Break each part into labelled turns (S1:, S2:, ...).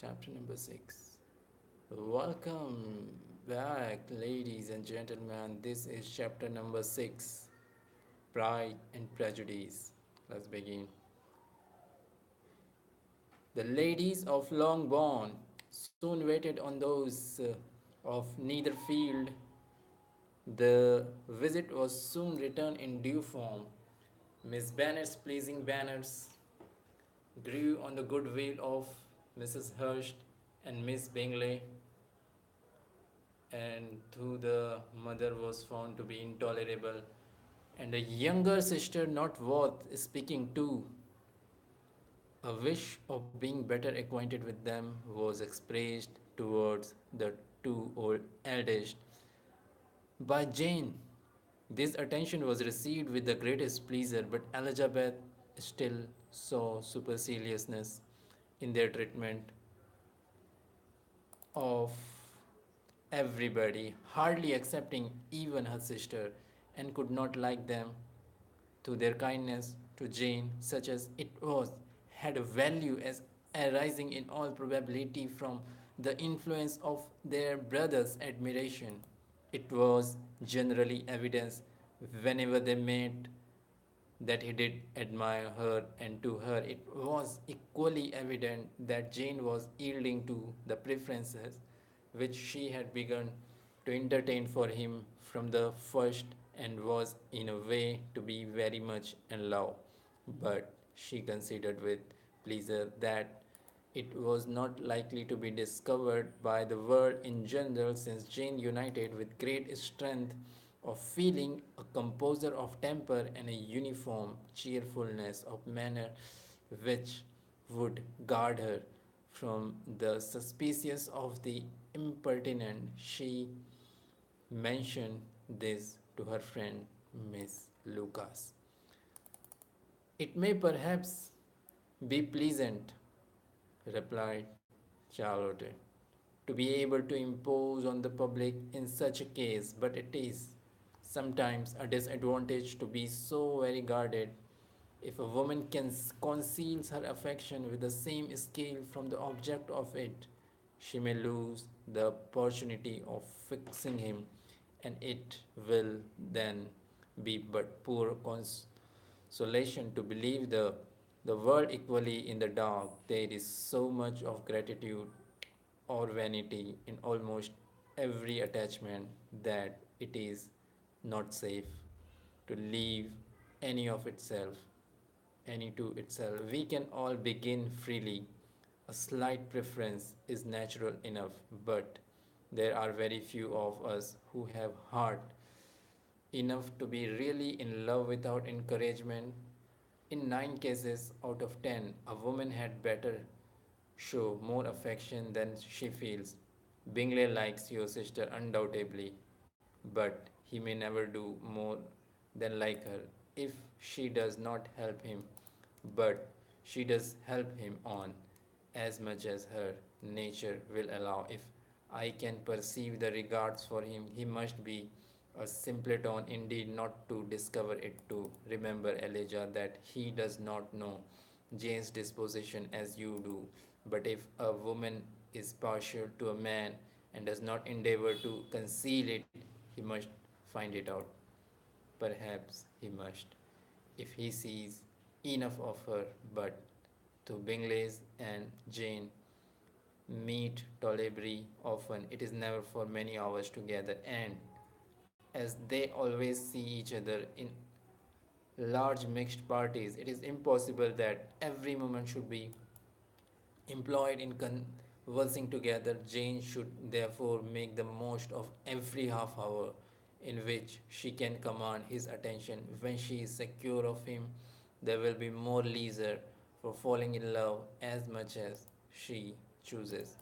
S1: Chapter number 6. Welcome back, ladies and gentlemen. This is chapter number 6, Pride and Prejudice. Let's begin. The ladies of Longbourn soon waited on those of Netherfield. The visit was soon returned in due form. Miss Bennet's pleasing banners grew on the goodwill of Mrs. Hurst and Miss Bingley, and who the mother was found to be intolerable, and a younger sister not worth speaking to. A wish of being better acquainted with them was expressed towards the two old eldest by Jane. This attention was received with the greatest pleasure, but Elizabeth still saw superciliousness in their treatment of everybody, hardly excepting even her sister, and could not like them to their kindness to Jane, such as it was, had a value as arising in all probability from the influence of their brother's admiration. It was generally evidence whenever they met that he did admire her, and to her it was equally evident that Jane was yielding to the preferences which she had begun to entertain for him from the first, and was in a way to be very much in love. But she considered with pleasure that it was not likely to be discovered by the world in general, since Jane united with great strength of feeling, a composure of temper, and a uniform cheerfulness of manner which would guard her from the suspicious of the impertinent. She mentioned this to her friend Miss Lucas. It may perhaps be pleasant, replied Charlotte, to be able to impose on the public in such a case, but it is sometimes a disadvantage to be so very guarded. If a woman can conceals her affection with the same skill from the object of it, she may lose the opportunity of fixing him, and it will then be but poor consolation to believe the world equally in the dark. There is so much of gratitude or vanity in almost every attachment that it is not safe to leave any of itself, any to itself. We can all begin freely. A slight preference is natural enough, but there are very few of us who have heart enough to be really in love without encouragement. In 9 cases out of 10, a woman had better show more affection than she feels. Bingley likes your sister undoubtedly, but he may never do more than like her if she does not help him, but she does help him on as much as her nature will allow. If I can perceive the regards for him, he must be a simpleton indeed not to discover it. To remember, Elijah, that he does not know Jane's disposition as you do. But if a woman is partial to a man and does not endeavor to conceal it, he must find it out. Perhaps he must, if he sees enough of her. But to Bingley's and Jane meet tolerably often, it is never for many hours together, and as they always see each other in large mixed parties, it is impossible that every moment should be employed in conversing together. Jane should therefore make the most of every half hour in which she can command his attention. When she is secure of him, there will be more leisure for falling in love as much as she chooses.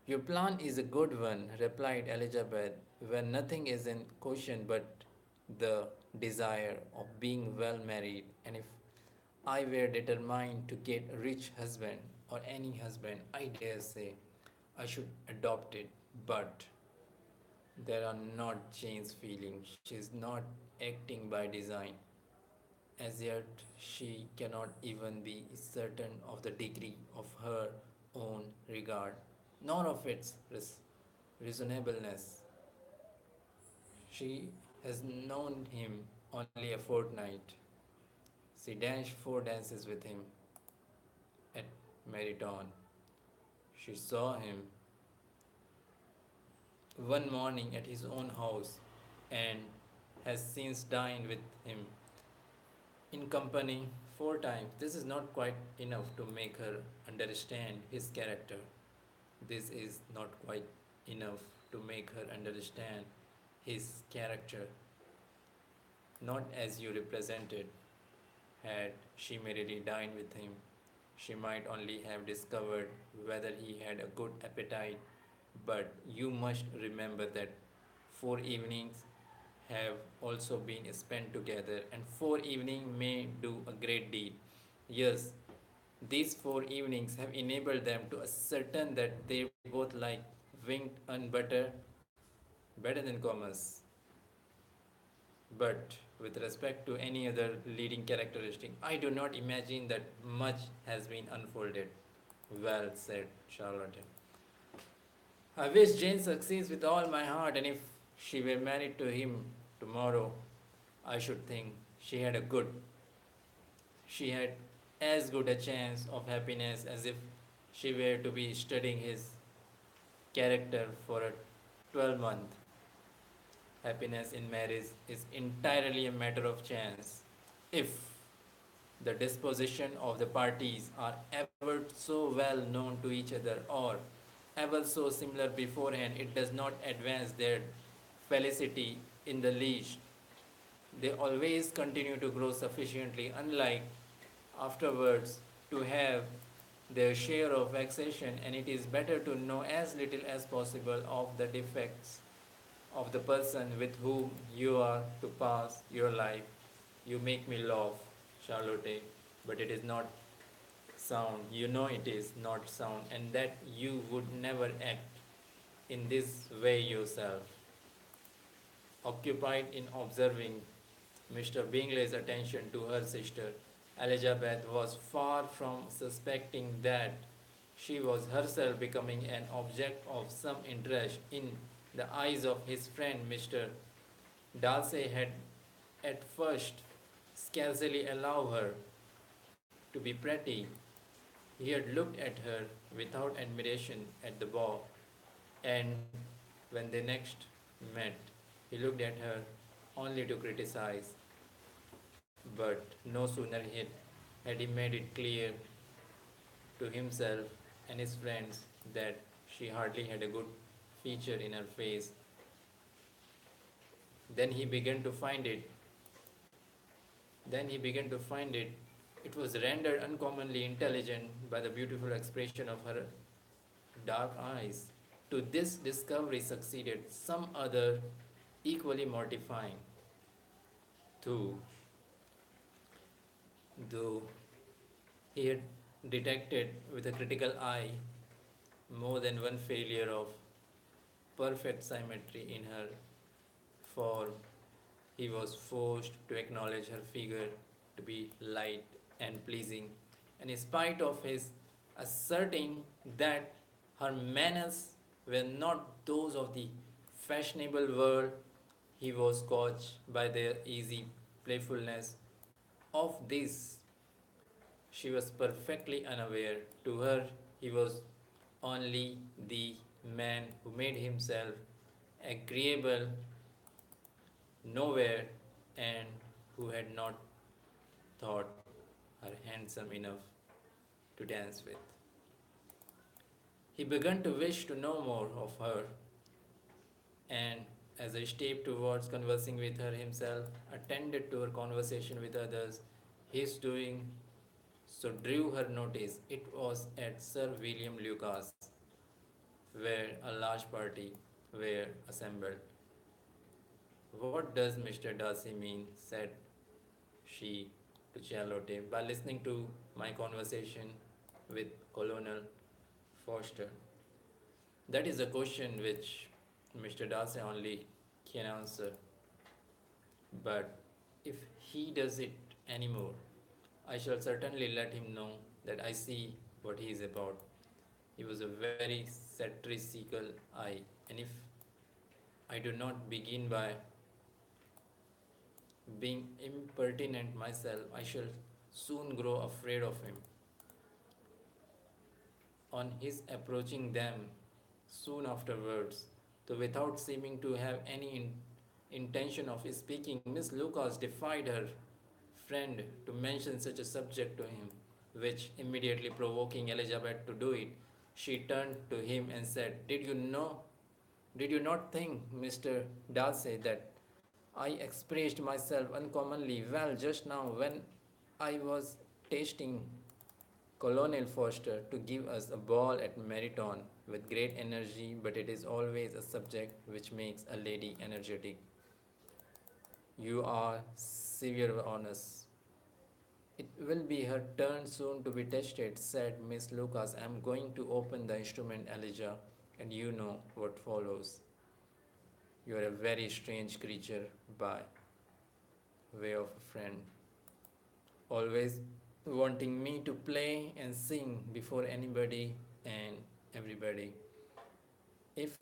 S1: Your plan is a good one, replied Elizabeth, where nothing is in question but the desire of being well married. And if I were determined to get a rich husband, or any husband, I dare say I should adopt it. But there are not Jane's feelings. She is not acting by design. As yet, she cannot even be certain of the degree of her own regard, nor of its reasonableness. She has known him only a fortnight. She danced 4 dances with him at Meriton. She saw him one morning at his own house and has since dined with him in company 4 times. This is not quite enough to make her understand his character. This is not quite enough to make her understand his character, not as you represented. Had she merely dined with him, she might only have discovered whether he had a good appetite. But you must remember that 4 evenings have also been spent together, and 4 evenings may do a great deal. Yes, these 4 evenings have enabled them to ascertain that they both like winged and butter better than commerce. But with respect to any other leading characteristic, I do not imagine that much has been unfolded. Well said, Charlotte. I wish Jane succeeds with all my heart, and if she were married to him tomorrow, I should think she had as good a chance of happiness as if she were to be studying his character for a 12-month. Happiness in marriage is entirely a matter of chance. If the disposition of the parties are ever so well known to each other or ever so similar beforehand, it does not advance their felicity in the least. They always continue to grow sufficiently unlike afterwards to have their share of vexation, and it is better to know as little as possible of the defects of the person with whom you are to pass your life. You make me laugh, Charlotte, but it is not sound. You know it is not sound, and that you would never act in this way yourself. Occupied in observing Mr. Bingley's attention to her sister, Elizabeth was far from suspecting that she was herself becoming an object of some interest in the eyes of his friend Mr. Darcy had at first scarcely allowed her to be pretty. He had looked at her without admiration at the ball, and when they next met, he looked at her only to criticize. But no sooner had he made it clear to himself and his friends that she hardly had a good feature in her face, then he began to find it. Then he began to find it was rendered uncommonly intelligent by the beautiful expression of her dark eyes. To this discovery succeeded some other equally mortifying, too, though he had detected with a critical eye more than one failure of perfect symmetry in her form. He was forced to acknowledge her figure to be light and pleasing, and in spite of his asserting that her manners were not those of the fashionable world, he was caught by their easy playfulness. Of this, she was perfectly unaware. To her, he was only the man who made himself agreeable nowhere and who had not thought her handsome enough to dance with. He began to wish to know more of her, and as I stepped towards conversing with her himself, attended to her conversation with others, his doing so drew her notice. It was at Sir William Lucas, where a large party were assembled. What does Mr. Darcy mean? Said she to Charlotte by listening to my conversation with Colonel Foster. That is a question which Mr. Darcy only can answer. But if he does it anymore, I shall certainly let him know that I see what he is about. He was a very satirical eye, and if I do not begin by being impertinent myself, I shall soon grow afraid of him. On his approaching them soon afterwards, though without seeming to have any intention of speaking, Miss Lucas defied her friend to mention such a subject to him, which immediately provoking Elizabeth to do it, she turned to him and said, did you not think, Mr. Darcy, that I expressed myself uncommonly well just now when I was tasting Colonel Foster to give us a ball at Meriton with great energy, but it is always a subject which makes a lady energetic. You are severe on us. It will be her turn soon to be tested, said Miss Lucas. I am going to open the instrument, Elijah, and you know what follows. You are a very strange creature by way of a friend, always wanting me to play and sing before anybody and everybody. If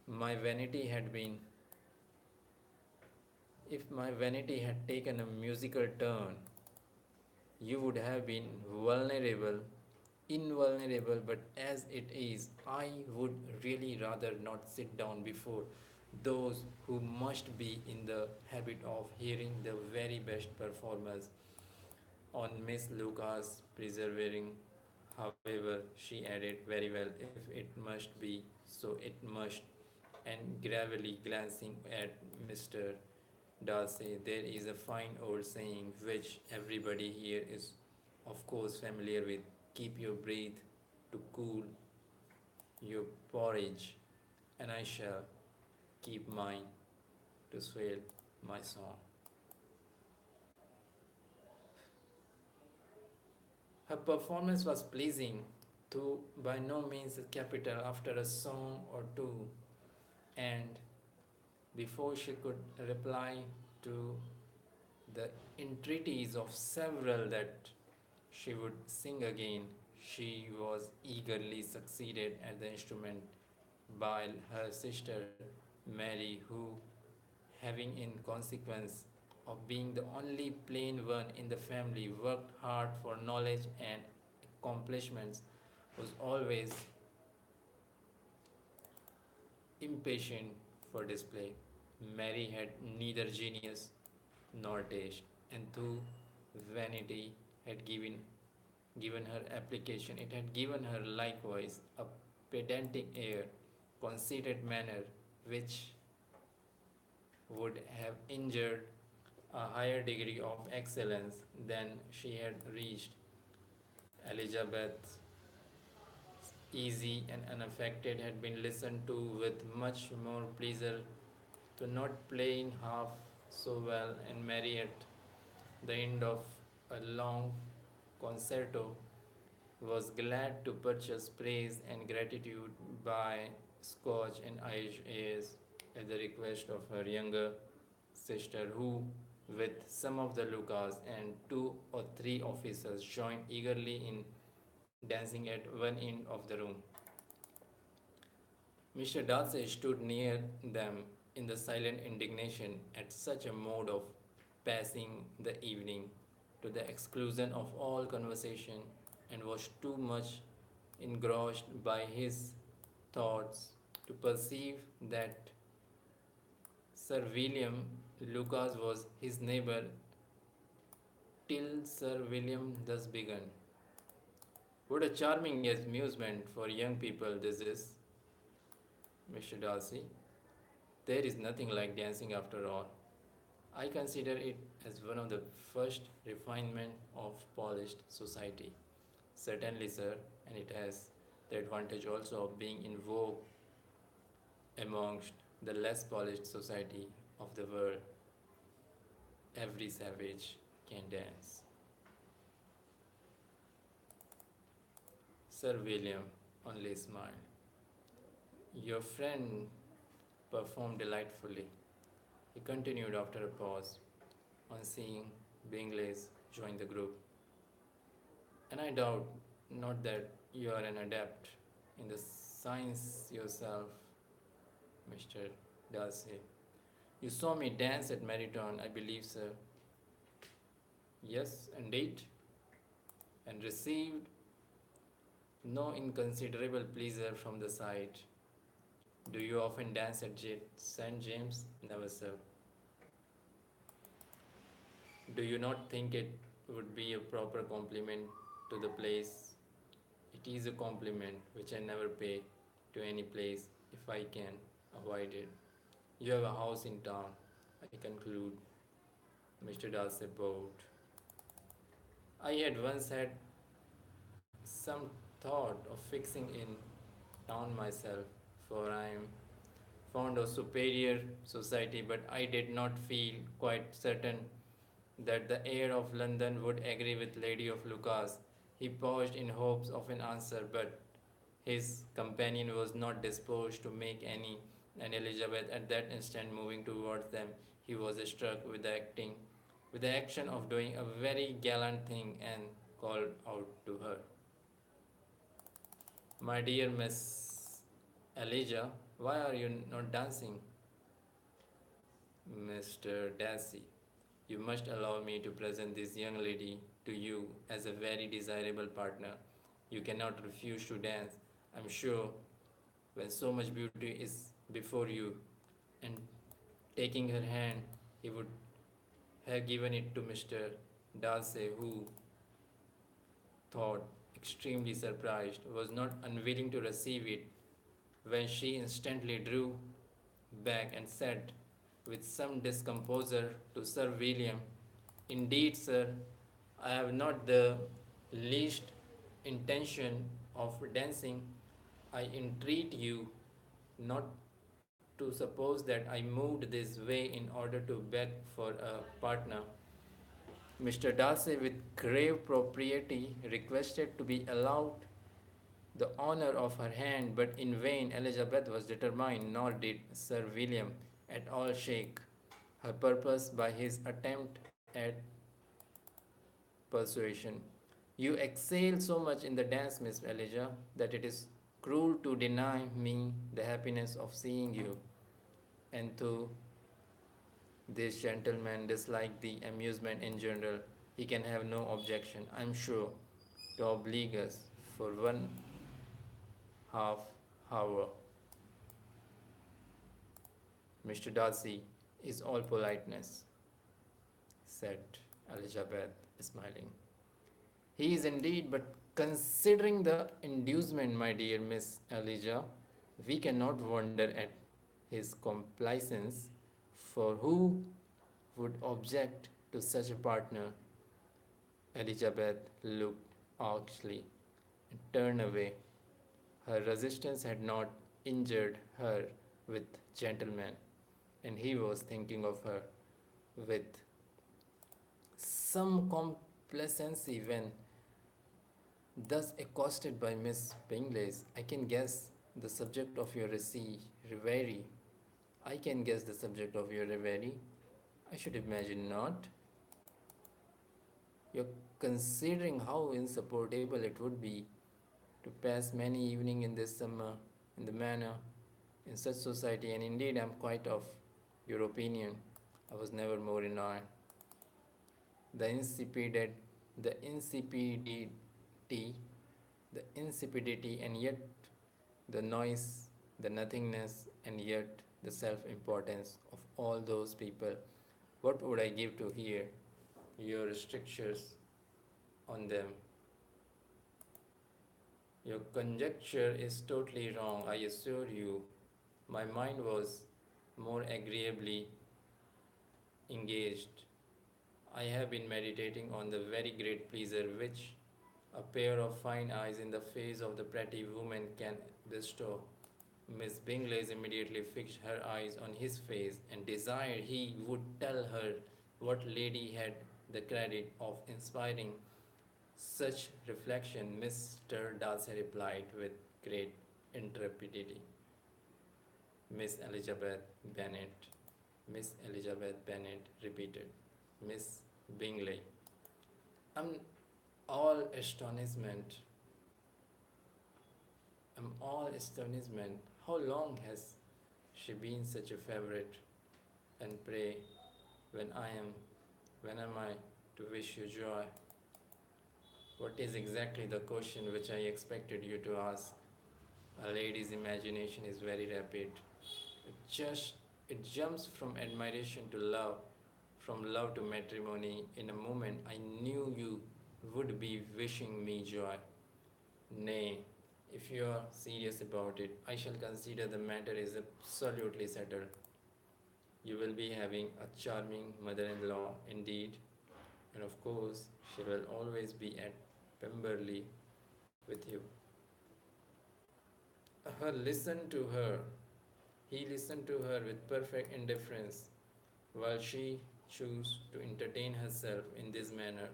S1: my vanity had been, if my vanity had taken a musical turn, you would have been vulnerable, invulnerable, but as it is, I would really rather not sit down before those who must be in the habit of hearing the very best performers on Miss Lucas persevering. However, she added, very well, if it must be, so it must. And gravely glancing at Mr. Darcy, there is a fine old saying which everybody here is, of course, familiar with: keep your breath to cool your porridge, and I shall keep mine to swell my song. Her performance was pleasing, though by no means capital. After a song or two, and before she could reply to the entreaties of several that she would sing again, she was eagerly succeeded at the instrument by her sister Mary, who, having in consequence of being the only plain one in the family, worked hard for knowledge and accomplishments, was always impatient for display. Mary had neither genius nor taste, and though vanity had given her application, it had given her likewise a pedantic air, conceited manner, which would have injured a higher degree of excellence than she had reached. Elizabeth, easy and unaffected, had been listened to with much more pleasure to not playing half so well, and Mary at the end of a long concerto was glad to purchase praise and gratitude by Scotch and Irish airs at the request of her younger sister, who, with some of the Lucas and two or three officers, joined eagerly in dancing at one end of the room. Mr. Darcy stood near them in the silent indignation at such a mode of passing the evening, to the exclusion of all conversation, and was too much engrossed by his thoughts to perceive that Sir William Lucas was his neighbour till Sir William thus began. What a charming amusement for young people this is, Mr. Darcy. There is nothing like dancing after all. I consider it as one of the first refinement of polished society. Certainly, sir, and it has the advantage also of being in vogue amongst the less polished society of the world. Every savage can dance. Sir William only smiled. Your friend performed delightfully, he continued after a pause, on seeing Bingley's join the group. And I doubt not that you are an adept. in the science yourself, Mr. Darcy. You saw me dance at Meriton, I believe, sir. Yes, indeed, and received no inconsiderable pleasure from the sight. Do you often dance at St. James? Never, sir. Do you not think it would be a proper compliment to the place? It is a compliment which I never pay to any place if I can avoid it. You have a house in town, I conclude. Mr. Darcy bowed. I had once had some thought of fixing in town myself, for I am fond of superior society, but I did not feel quite certain that the air of London would agree with Lady of Lucas. He paused in hopes of an answer, but his companion was not disposed to make any, and Elizabeth at that instant moving towards them, he was struck with the action of doing a very gallant thing and called out to her, "My dear Miss Elijah, why are you not dancing?" "Mr. Darcy, you must allow me to present this young lady to you as a very desirable partner. You cannot refuse to dance, I'm sure, when so much beauty is before you." And taking her hand, he would have given it to Mr. Darcy, who, thought extremely surprised, was not unwilling to receive it, when she instantly drew back and said, with some discomposure, to Sir William, "Indeed, sir, I have not the least intention of dancing. I entreat you not to suppose that I moved this way in order to beg for a partner." Mr. Darcy, with grave propriety, requested to be allowed the honour of her hand, but in vain. Elizabeth was determined, nor did Sir William at all shake her purpose by his attempt at persuasion. "You excel so much in the dance, Miss Elijah, that it is cruel to deny me the happiness of seeing you. And though this gentleman dislike the amusement in general, he can have no objection, I am sure, to oblige us for 1/2 hour." "Mr. Darcy is all politeness," said Elizabeth, smiling. "He is indeed, but considering the inducement, my dear Miss Elijah, we cannot wonder at his complaisance, for who would object to such a partner?" Elizabeth looked archly and turned away. Her resistance had not injured her with gentlemen, and he was thinking of her with some complacency when thus accosted by Miss Bingley's. "I can guess the subject of your reverie." "I can guess the subject of your reverie." "I should imagine not. You're considering how insupportable it would be to pass many evening in this summer in the manner in such society, and indeed I am quite of your opinion. I was never more annoyed. The insipidity, the insipidity, the insipidity, and yet the noise, the nothingness, and yet the self-importance of all those people. What would I give to hear your strictures on them?" "Your conjecture is totally wrong, I assure you. My mind was more agreeably engaged. I have been meditating on the very great pleasure which a pair of fine eyes in the face of the pretty woman can bestow." Miss Bingley immediately fixed her eyes on his face and desired he would tell her what lady had the credit of inspiring such reflection. Mr. Darcy replied with great intrepidity, "Miss Elizabeth Bennet." Miss Elizabeth Bennet repeated, "Miss Bingley." "I'm all astonishment. I'm all astonishment. How long has she been such a favorite? And pray, when am I to wish you joy? What is exactly the question which I expected you to ask? A lady's imagination is very rapid. It just it jumps from admiration to love, from love to matrimony. In a moment I knew you would be wishing me joy. Nay, if you are serious about it, I shall consider the matter is absolutely settled. You will be having a charming mother in law indeed, and of course, she will always be at Pemberley with you. Listened to her. He listened to her with perfect indifference, while she chose to entertain herself in this manner,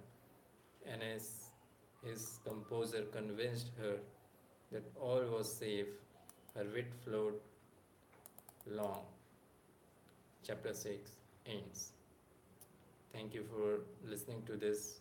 S1: and as his composer convinced her that all was safe, her wit flowed long. Chapter 6 ends. Thank you for listening to this